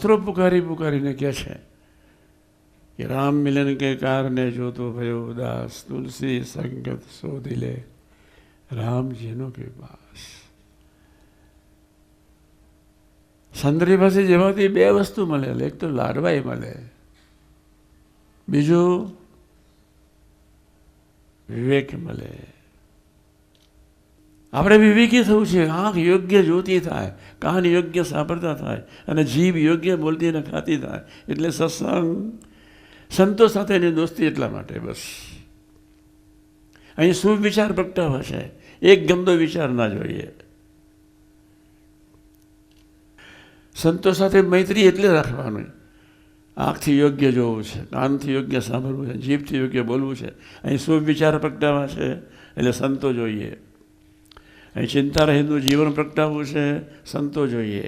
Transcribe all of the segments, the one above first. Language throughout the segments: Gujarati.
શાસ્ત્રો પુકારી પુકારીને કહે છે કે રામ મિલન કે કારણે જોતો ભયો ઉદાસ, તુલસી સંગત શોધી લે રામજીનો કે પાસ. સંતરી પાસે જવાથી બે વસ્તુ મળે, એક તો લાડવાઈ મળે, બીજું વિવેક મળે. આપણે વિવેકી થવું છે. આંખ યોગ્ય જોતી થાય, કાન યોગ્ય સાંભળતા થાય અને જીભ યોગ્ય બોલતી અને ખાતી થાય. એટલે સત્સંગ, સંતો સાથેની દોસ્તી એટલા માટે. બસ અહીં શુભ વિચાર પ્રગટાવા છે, એક ગંદો વિચાર ના જોઈએ. સંતો સાથે મૈત્રી એટલે રાખવાનું. આંખથી યોગ્ય જોવું છે, કાનથી યોગ્ય સાંભળવું છે, જીભથી યોગ્ય બોલવું છે. અહીં શુભ વિચાર પ્રગટાવવા છે એટલે સંતો જોઈએ. અહીં ચિંતા રહિતનું જીવન પ્રગટાવવું છે, સંતો જોઈએ.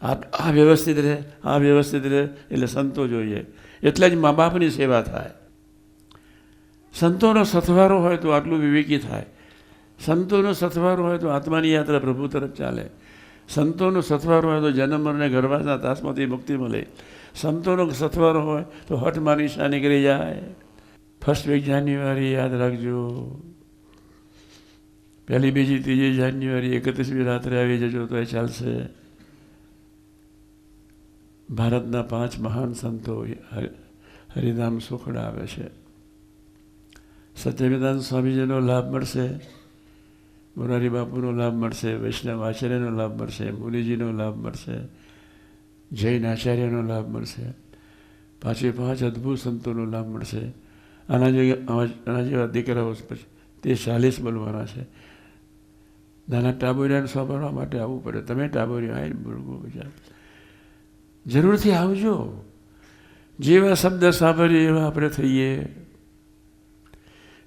આ વ્યવસ્થિત રહે, આ વ્યવસ્થિત રહે એટલે સંતો જોઈએ. એટલે જ મા બાપની સેવા થાય. સંતોનો સથવારો હોય તો આટલું વિવેકી થાય. સંતોનો સથવારો હોય તો આત્માની યાત્રા પ્રભુ તરફ ચાલે. સંતોનો સથવારો હોય તો જન્મ મરણને ગર્ભાના તાસમાંથી મુક્તિ મળે. સંતોનો સથવારો હોય તો હઠમાં નિશા નીકળી જાય. 1 જાન્યુઆરી યાદ રાખજો. 1, 2, 3 જાન્યુઆરી 31મી રાત્રે આવી જજો તો એ ચાલશે. ભારતના 5 મહાન સંતો હરિનામ સુખડા આવે છે. સત્યવેદાંત સ્વામીજીનો લાભ મળશે, મોરારી બાપુનો લાભ મળશે, વૈષ્ણવ આચાર્યનો લાભ મળશે, મુનિજીનો લાભ મળશે, જૈન આચાર્યનો લાભ મળશે. 5 અદ્ભુત સંતોનો લાભ મળશે. આના જેવા દીકરાઓ તે 40 બોલવાના છે. નાના ટાબોરિયાને સાંભળવા માટે આવવું પડે. તમે ટાબોરિયા આવીને બોલવો બીજા જરૂરથી આવજો. જેવા શબ્દ સાંભળીએ એવા આપણે થઈએ,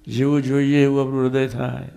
જેવું જોઈએ એવું આપણું હૃદય થાય.